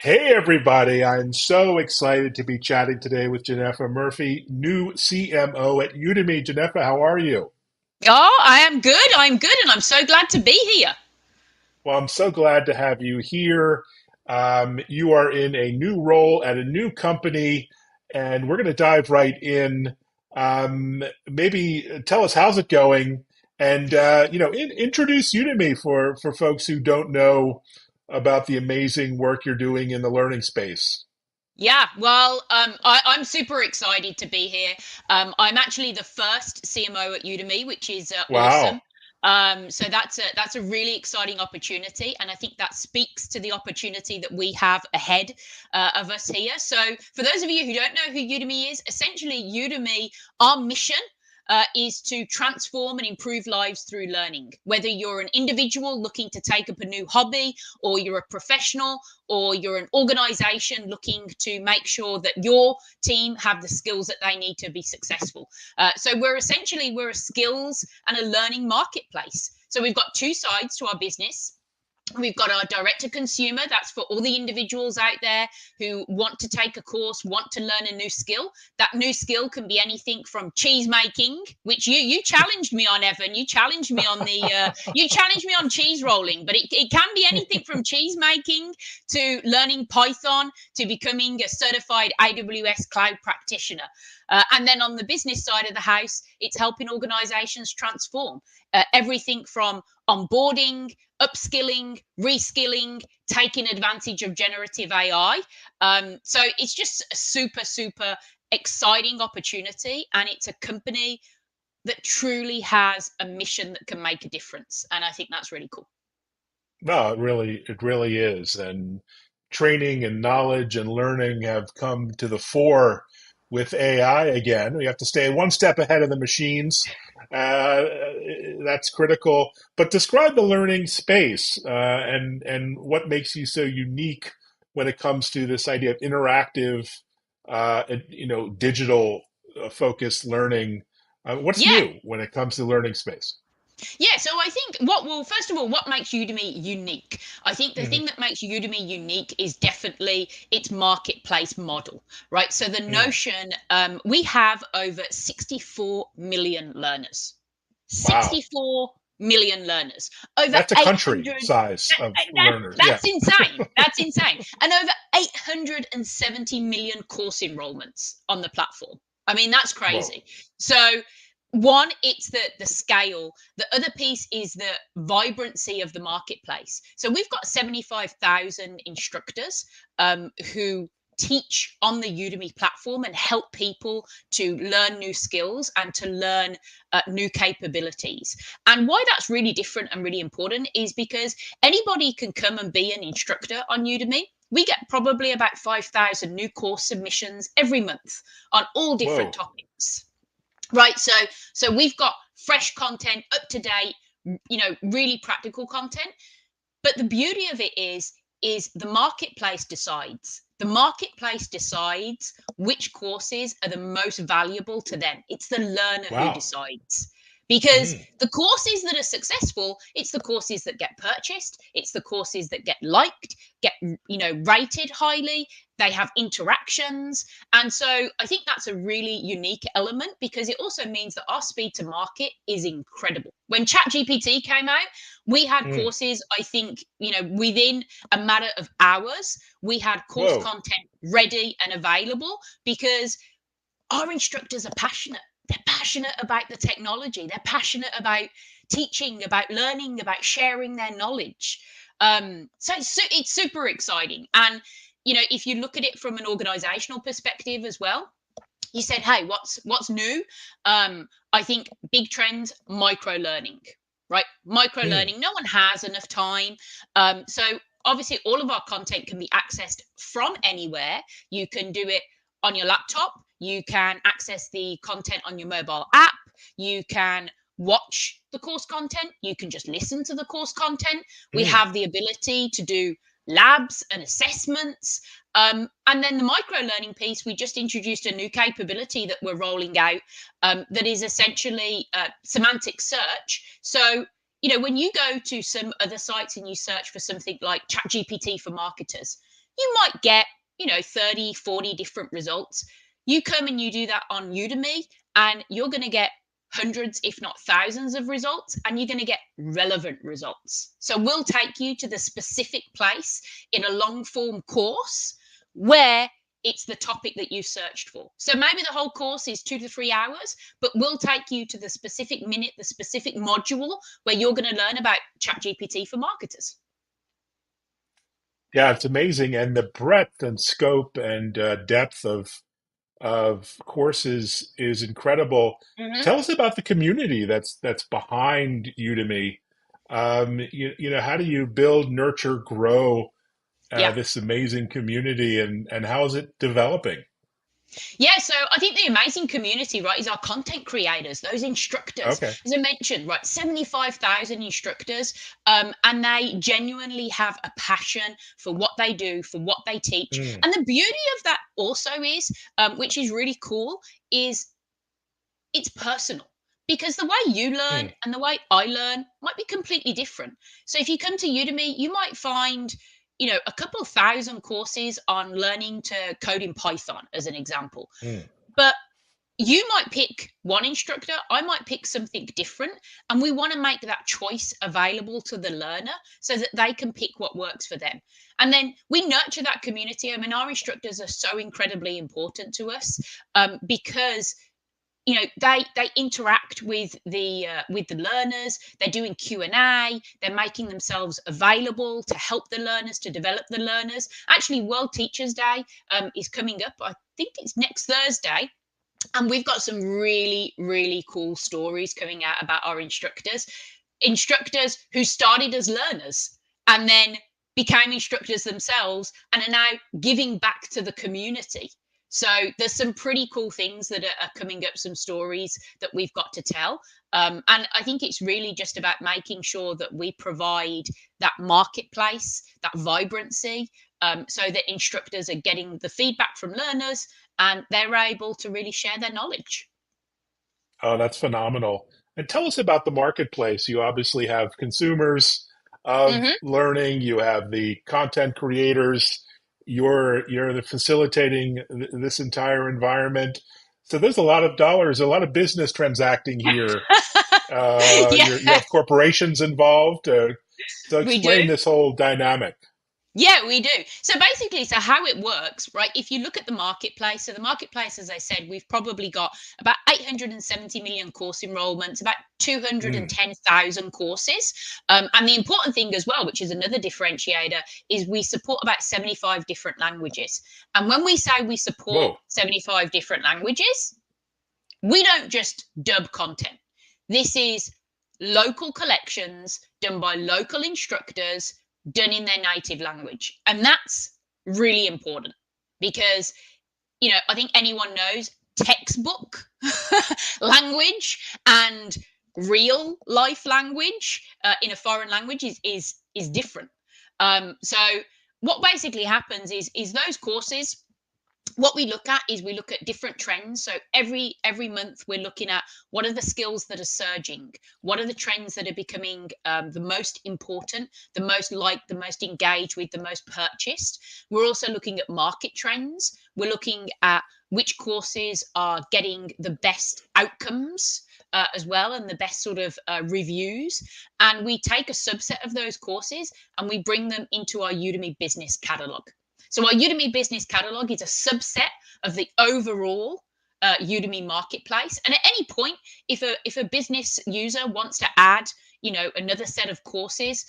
Hey, everybody. I'm so excited to be chatting today with Janefa Murphy, new CMO at Udemy. Janefa, how are you? Oh, I am good. I'm good, and I'm so glad to be here. Well, I'm so glad to have you here. You are in a new role at a new company, and we're going to dive right in. Maybe tell us how's it going, and introduce Udemy for folks who don't know about the amazing work you're doing in the learning space. Yeah, well, I'm super excited to be here. I'm actually the first CMO at Udemy, which is awesome. Wow. So that's a really exciting opportunity, and I think that speaks to the opportunity that we have ahead of us here. So, for those of you who don't know who Udemy is, essentially Udemy, our mission is to transform and improve lives through learning. Whether you're an individual looking to take up a new hobby, or you're a professional, or you're an organization looking to make sure that your team have the skills that they need to be successful. So we're a skills and a learning marketplace. So we've got two sides to our business. We've got our direct to consumer. That's for all the individuals out there who want to take a course, want to learn a new skill. That new skill can be anything from cheese making, which you challenged me on, Evan. You challenged me on cheese rolling, but it can be anything from cheese making to learning Python to becoming a certified AWS cloud practitioner. And then on the business side of the house, it's helping organizations transform everything from onboarding, upskilling, reskilling, taking advantage of generative AI. So it's just a super exciting opportunity. And it's a company that truly has a mission that can make a difference. And I think that's really cool. No, it really is. And training and knowledge and learning have come to the fore with AI again. We have to stay one step ahead of the machines. Uh, that's critical. But describe the learning space and what makes you so unique when it comes to this idea of interactive, digital focused learning. What's Yeah, new when it comes to learning space? Yeah, so I think first of all, what makes Udemy unique? I think the thing that makes Udemy unique is definitely its marketplace model, right? So the Mhm. notion, we have over 64 million learners, Wow. 64 million learners, over That's a country 800. size of learners. Yeah. That's insane. That's insane. And over 870 million course enrollments on the platform. I mean, that's Whoa. crazy. So one, it's the scale. The other piece is the vibrancy of the marketplace. So we've got 75,000 instructors who teach on the Udemy platform and help people to learn new skills and to learn new capabilities. And why that's really different and really important is because anybody can come and be an instructor on Udemy. We get probably about 5,000 new course submissions every month on all different Whoa. topics, right? So we've got fresh content, up to date, really practical content. But the beauty of it is the marketplace decides which courses are the most valuable to them. It's the learner who Wow. decides, because Mm. the courses that are successful, it's the courses that get purchased, it's the courses that get liked, get rated highly, they have interactions. And so I think that's a really unique element, because it also means that our speed to market is incredible. When ChatGPT came out, we had Mm. courses, I think, within a matter of hours, we had course Whoa. content ready and available, because our instructors are passionate. They're passionate about the technology. They're passionate about teaching, about learning, about sharing their knowledge. So it's super exciting. And if you look at it from an organizational perspective as well, you said, "Hey, what's new?" I think big trends, micro learning, right? Micro Mm. learning. No one has enough time, so obviously all of our content can be accessed from anywhere. You can do it on your laptop. You can access the content on your mobile app. You can watch the course content. You can just listen to the course content. We Mm. have the ability to do labs and assessments. And then the micro learning piece, we just introduced a new capability that we're rolling out, that is essentially semantic search. So, when you go to some other sites and you search for something like ChatGPT for marketers, you might get, 30, 40 different results. You come and you do that on Udemy, and you're going to get hundreds, if not thousands of results, and you're going to get relevant results. So we'll take you to the specific place in a long form course where it's the topic that you searched for. So maybe the whole course is 2 to 3 hours, but we'll take you to the specific minute, the specific module where you're going to learn about ChatGPT for marketers. Yeah, it's amazing, and the breadth and scope and depth of courses is incredible. Mhm. Tell us about the community that's behind Udemy. How do you build, nurture, grow Yeah. this amazing community, and how is it developing? Yeah, so I think the amazing community, right, is our content creators, those instructors. Okay. As I mentioned, right, 75,000 instructors, and they genuinely have a passion for what they do, for what they teach. Mm, And the beauty of that also is, which is really cool, is it's personal, because the way you learn mm, and the way I learn might be completely different. So if you come to Udemy, you might find, a couple of thousand courses on learning to code in Python, as an example. mm. But you might pick one instructor, I might pick something different. And we want to make that choice available to the learner so that they can pick what works for them. And then we nurture that community. I mean, our instructors are so incredibly important to us, because they interact with the learners. They're doing Q&A, they're making themselves available to help the learners, to develop the learners. Actually, World Teachers Day is coming up. I think it's next Thursday, and we've got some really, really cool stories coming out about our instructors who started as learners and then became instructors themselves and are now giving back to the community. So there's some pretty cool things that are coming up, some stories that we've got to tell. And I think it's really just about making sure that we provide that marketplace, that vibrancy, so that instructors are getting the feedback from learners and they're able to really share their knowledge. Oh, that's phenomenal. And tell us about the marketplace. You obviously have consumers of Hmm. learning, you have the content creators, you're the facilitating this entire environment. So there's a lot of dollars, a lot of business transacting here. Yeah, You have corporations involved. So we do. explain this whole dynamic. Yeah, we do. So basically, so how it works, right? If you look at the marketplace, so the marketplace, as I said, we've probably got about 870 million course enrollments, about Mm, 210,000 courses. And the important thing as well, which is another differentiator, is we support about 75 different languages. And when we say we support whoa. 75 different languages, we don't just dub content. This is local collections done by local instructors, done in their native language. And that's really important because, I think anyone knows textbook language and real life language in a foreign language is different. So what basically happens is those courses, what we look at is we look at different trends. So every month we're looking at what are the skills that are surging, what are the trends that are becoming the most important, the most liked, the most engaged with, the most purchased. We're also looking at market trends. We're looking at which courses are getting the best outcomes, as well, and the best sort of reviews. And we take a subset of those courses and we bring them into our Udemy business catalog. So our Udemy Business Catalog is a subset of the overall Udemy marketplace. And at any point, if a business user wants to add, another set of courses,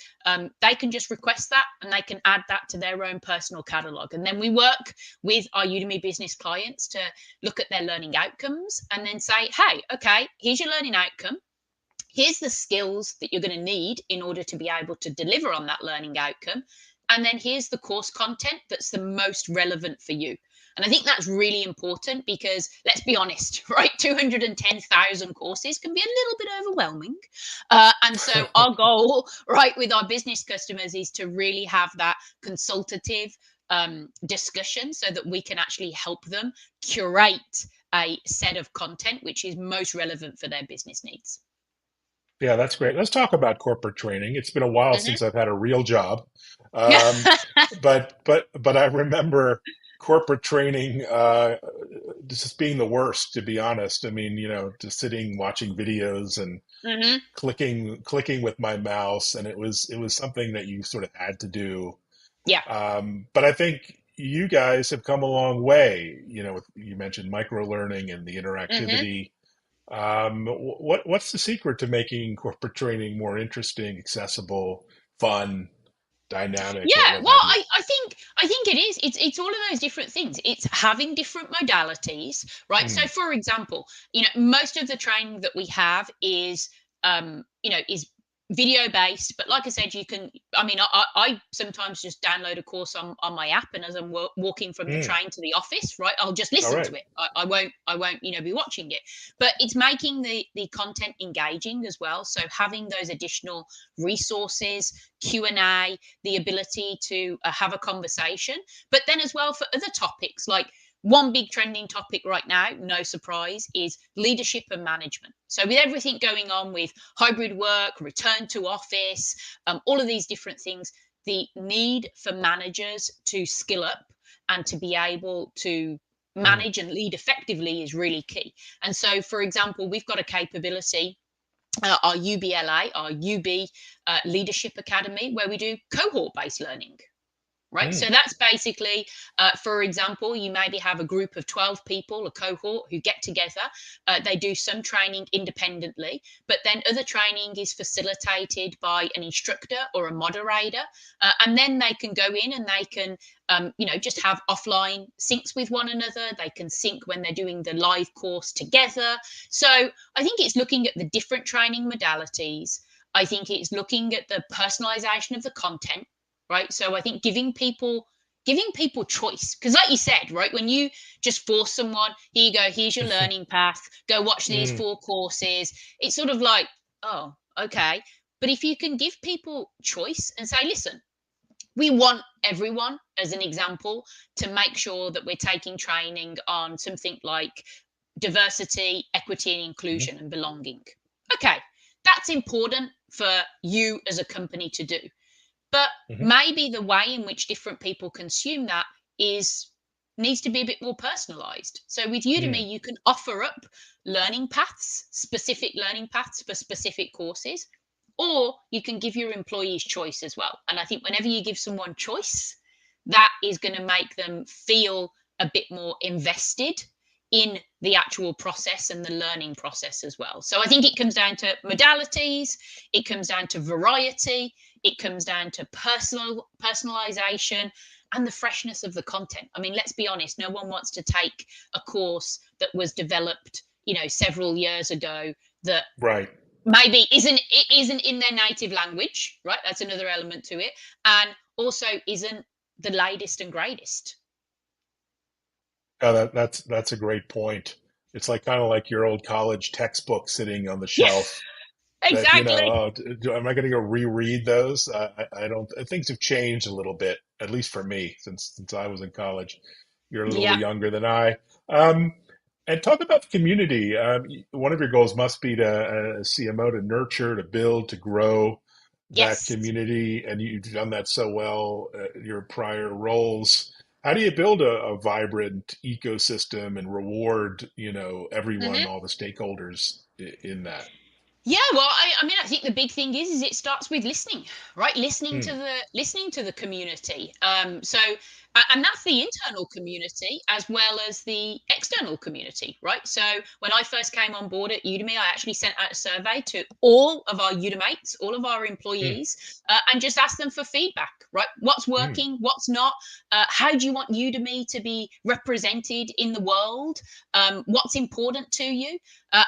they can just request that and they can add that to their own personal catalog. And then we work with our Udemy business clients to look at their learning outcomes and then say, hey, okay, here's your learning outcome. Here's the skills that you're going to need in order to be able to deliver on that learning outcome. And then here's the course content that's the most relevant for you. And I think that's really important because let's be honest, right? 210,000 courses can be a little bit overwhelming. And so our goal, right, with our business customers is to really have that consultative discussion so that we can actually help them curate a set of content which is most relevant for their business needs. Yeah, that's great. Let's talk about corporate training. It's been a while Hmm. since I've had a real job, um, but I remember corporate training just being the worst, to be honest. I mean, just sitting watching videos and Hmm. clicking with my mouse, and it was something that you sort of had to do. Yeah. But I think you guys have come a long way. You mentioned micro learning and the Hmm. interactivity. What's the secret to making corporate training more interesting, accessible, fun, dynamic? What Yeah, what well, have you? I think it is. It's all of those different things. It's having different modalities, right? So, Mm, for example, most of the training that we have is video based. But like I said, you can. I mean, I sometimes just download a course on my app, and as I'm walking from the mm, train to the office, right, I'll just all listen right. to it. I won't be watching it. But it's making the content engaging as well. So having those additional resources, Q&A, the ability to have a conversation, but then as well for other topics like one big trending topic right now, no surprise, is leadership and management. So, with everything going on with hybrid work, return to office, all of these different things, the need for managers to skill up and to be able to Mm, manage and lead effectively is really key. And so, for example, we've got a capability, our UBLA, our UB Leadership Academy, where we do cohort based learning. Right. So mm, that's basically, for example, you maybe have a group of 12 people, a cohort who get together. They do some training independently, but then other training is facilitated by an instructor or a moderator. And then they can go in and they can, just have offline syncs with one another. They can sync when they're doing the live course together. So I think it's looking at the different training modalities. I think it's looking at the personalization of the content, right? So I think giving people choice, because like you said, right, when you just force someone, here you go, here's your learning path, go watch these mm, 4 courses, it's sort of like, oh, okay. But if you can give people choice and say, listen, we want everyone, as an example, to make sure that we're taking training on something like diversity, equity, and mm, inclusion and belonging. Okay, that's important for you as a company to do, but mhm, maybe the way in which different people consume that is needs to be a bit more personalized. So with mm. Udemy, you can offer up learning paths, specific learning paths for specific courses, or you can give your employees choice as well. And I think whenever you give someone choice, that is going to make them feel a bit more invested in the actual process and the learning process as well. So I think it comes down to modalities, it comes down to variety, it comes down to personalization and the freshness of the content. I mean, let's be honest, no one wants to take a course that was developed, several years ago, that Right. maybe isn't in their native language, right? That's another element to it, and also isn't the latest and greatest. Oh, that's a great point. It's like kind of like your old college textbook sitting on the Yeah, shelf that exactly. am I going to go reread those? I don't. Things have changed a little bit, at least for me, since I was in college. You're a little Yeah. younger than I. Um, and talk about the community. One of your goals must be to CMO to nurture, to build, to grow that Yes. community, and you've done that so well your prior roles. How do you build a vibrant ecosystem and reward, everyone, Hmm. all the stakeholders in that? Yeah, well, I mean, I think the big thing is it starts with listening, right? Hmm. Listening to the community. And that's the internal community as well as the external community, right? So when I first came on board at Udemy, I actually sent out a survey to all of our Udemates, all of our Hmm. employees, and just asked them for feedback, right? What's Hmm. working, what's not? How do you want Udemy to be represented in the world? What's important to you?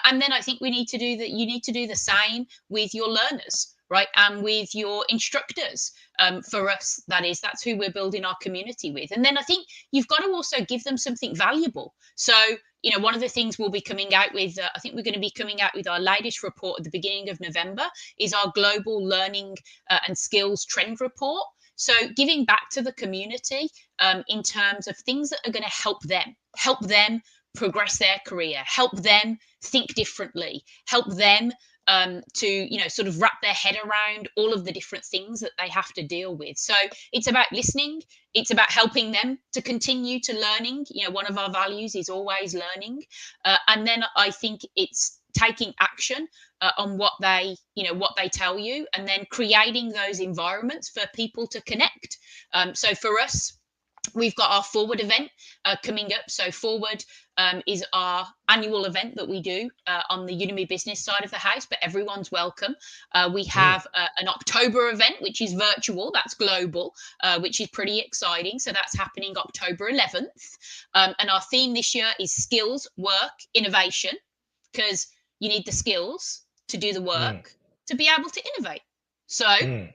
And then I think we need to do that. You need to do the same with your learners, right? And with your instructors. For us, that's who we're building our community with. And then I think you've got to also give them something valuable. So, one of the things we'll be coming out with, I think we're going to be coming out with our latest report at the beginning of November, is our global learning and skills trend report. So, giving back to the community in terms of things that are going to help them progress their career, help them think differently, help them to sort of wrap their head around all of the different things that they have to deal with. So it's about listening, it's about helping them to continue to learning. One of our values is always learning, and then I think it's taking action on what they tell you, and then creating those environments for people to connect. So for us, we've got our Forward event coming up. So Forward is our annual event that we do on the Udemy business side of the house, but everyone's welcome. We Mm, have an October event, which is virtual, that's global, which is pretty exciting. So that's happening October 11th. And our theme this year is skills, work, innovation, because you need the skills to do the mm, work to be able to innovate. So mm.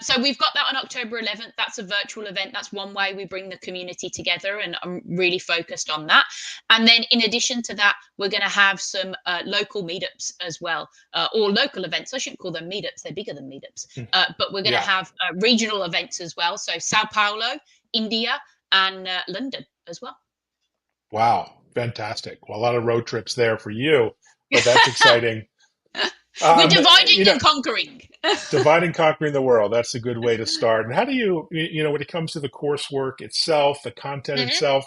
so we've got that on October 11th. That's a virtual event. That's one way we bring the community together, and I'm really focused on that. And then in addition to that, we're going to have some local meetups as well, or local events. I shouldn't call them meetups; they're bigger than meetups. Mm. But we're going to Yeah. have regional events as well. So Sao Paulo, India, and London as well. Wow. Fantastic. Well, a lot of road trips there for you, but that's exciting. We're Um, dividing you know, and conquering. Divide and conquering the world. That's a good way to start. And how do when it comes to the coursework itself, the content Hmm. itself,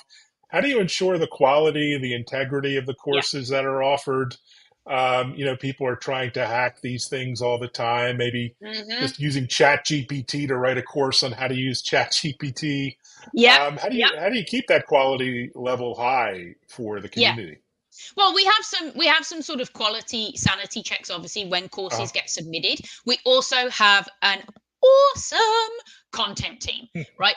how do you ensure the quality, the integrity of the Yeah. courses that are offered? People are trying to hack these things all the time. Maybe Hmm. just using Chat GPT to write a course on how to use Chat GPT. Yeah. How do Yeah. you keep that quality level high for the Yeah. community? Well, we have some sort of quality sanity checks, obviously, when Uh, courses get submitted. We also have an awesome content team, right?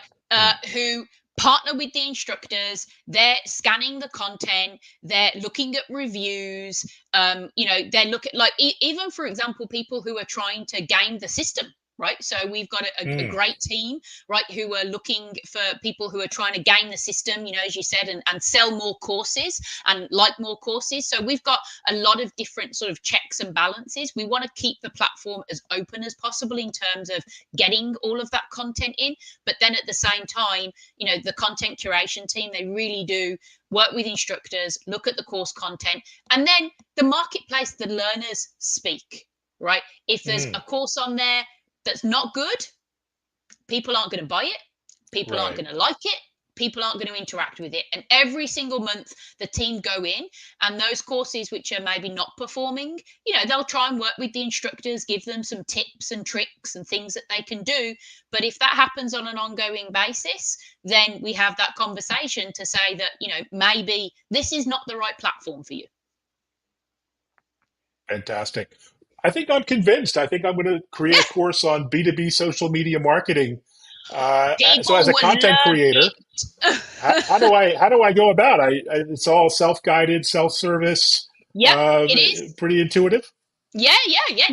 Who partner with the instructors. They're scanning the content. They're looking at reviews. They're looking like even, for example, people who are trying to game the system. Right, so we've got a mm, great team, right, who are looking for people who are trying to game the system, as you said, and sell more courses and like more courses. So we've got a lot of different sort of checks and balances. We want to keep the platform as open as possible in terms of getting all of that content in. But then at the same time, the content curation team, they really do work with instructors, look at the course content, and then the marketplace, the learners speak, right? If there's mm, a course on there that's not good, people aren't going to buy it, people aren't right. going to like it, people aren't going to interact with it. And every single month the team go in, and those courses which are maybe not performing, they'll try and work with the instructors, give them some tips and tricks and things that they can do. But if that happens on an ongoing basis, then we have that conversation to say that, maybe this is not the right platform for you. Fantastic. I think I'm convinced. I think I'm going to create a course on B2B social media marketing. So as People a would content love creator, it. how do I go about? It's all self-guided, self-service, Yep, uh, it is. pretty intuitive. Yeah,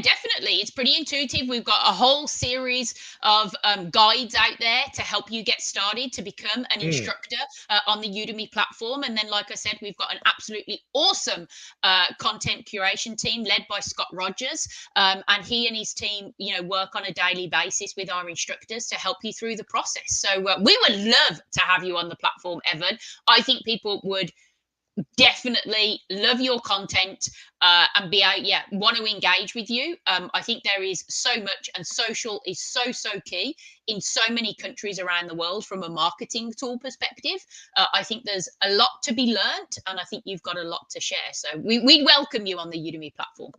definitely. It's pretty intuitive. We've got a whole series of guides out there to help you get started to become an Mm, instructor on the Udemy platform. And then, like I said, we've got an absolutely awesome content curation team led by Scott Rogers. And he and his team, work on a daily basis with our instructors to help you through the process. So we would love to have you on the platform, Evan. I think people would definitely love your content, and be out, yeah, want to engage with you. I think there is so much, and social is so key in so many countries around the world from a marketing tool perspective. I think there's a lot to be learnt, and I think you've got a lot to share. So we welcome you on the Udemy platform.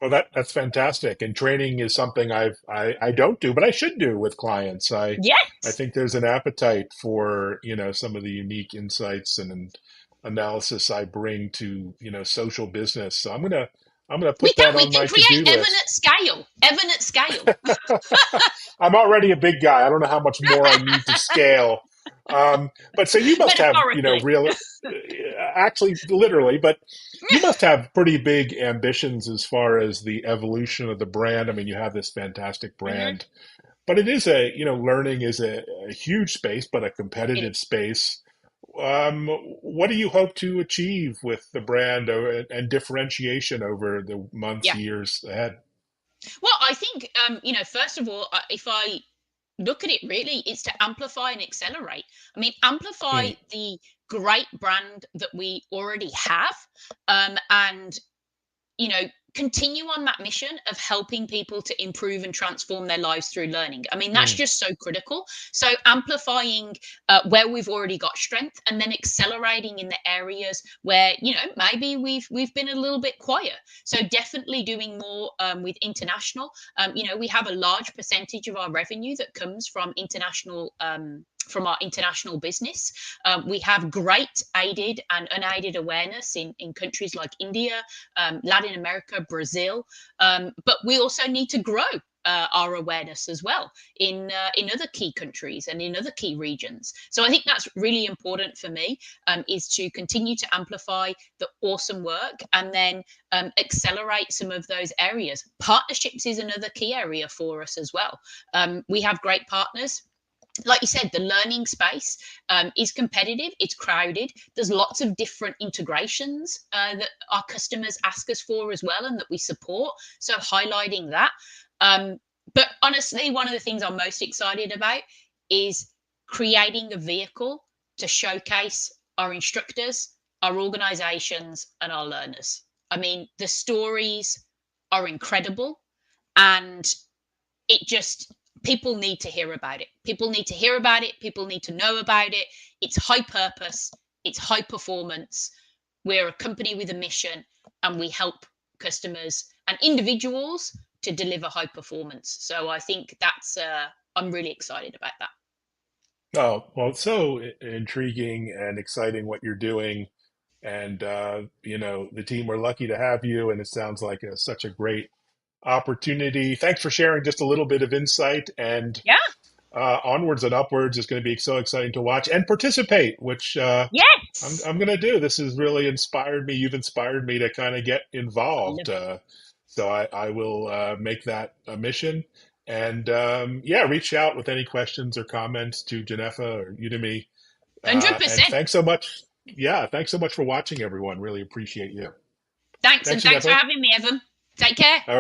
well, that's fantastic. And training is something I don't do, but I should do with clients. I Yes. think there's an appetite for, some of the unique insights and analysis I bring to, social business. So I'm gonna we put can that we on can my create to-do Evan list. at scale. Evan at scale. I'm already a big guy. I don't know how much more I need to scale. But so you must have, Metaphorically. real, actually, literally, but you must have pretty big ambitions as far as the evolution of the brand. I mean, you have this fantastic Hmm. brand, but it is learning is a huge space, but a It competitive is. space. What do you hope to achieve with the brand and differentiation over the months, Yeah. years ahead? Well, I think, first of all, if I look at it really, it's to amplify and accelerate. I mean, amplify Mm, the great brand that we already have, and you know continue on that mission of helping people to improve and transform their lives through learning. I mean, that's Mm, just so critical. So amplifying where we've already got strength, and then accelerating in the areas where, maybe we've been a little bit quiet. So definitely doing more with international. We have a large percentage of our revenue that comes from international. From our international business. We have great aided and unaided awareness in countries like India, Latin America, Brazil, but we also need to grow our awareness as well in other key countries and in other key regions. So I think that's really important for me, is to continue to amplify the awesome work, and then accelerate some of those areas. Partnerships is another key area for us as well. We have great partners. Like you said, the learning space is competitive, it's crowded. There's lots of different integrations that our customers ask us for as well, and that we support. So highlighting that. Um, but honestly, one of the things I'm most excited about is creating a vehicle to showcase our instructors, our organizations, and our learners. I mean, the stories are incredible, and it just, people need to hear about it. People need to hear about it. People need to know about it. It's high purpose, it's high performance. We're a company with a mission, and we help customers and individuals to deliver high performance. So I think that's, I'm really excited about that. oh, well, it's so intriguing and exciting what you're doing. And, the team, we're lucky to have you. And it sounds like such a great opportunity. Thanks for sharing just a little bit of insight. And Yeah. onwards and upwards is going to be so exciting to watch and participate, which Yes. I'm going to do. This has really inspired me. You've inspired me to kind of get I love involved. it. So I will make that a mission. And yeah, reach out with any questions or comments to Genefa or Udemy. And 100%. thanks so much. Yeah, thanks so much for watching, everyone. Really appreciate you. Thanks. Thanks, And thanks for Genefa. having me, Evan. Take care. All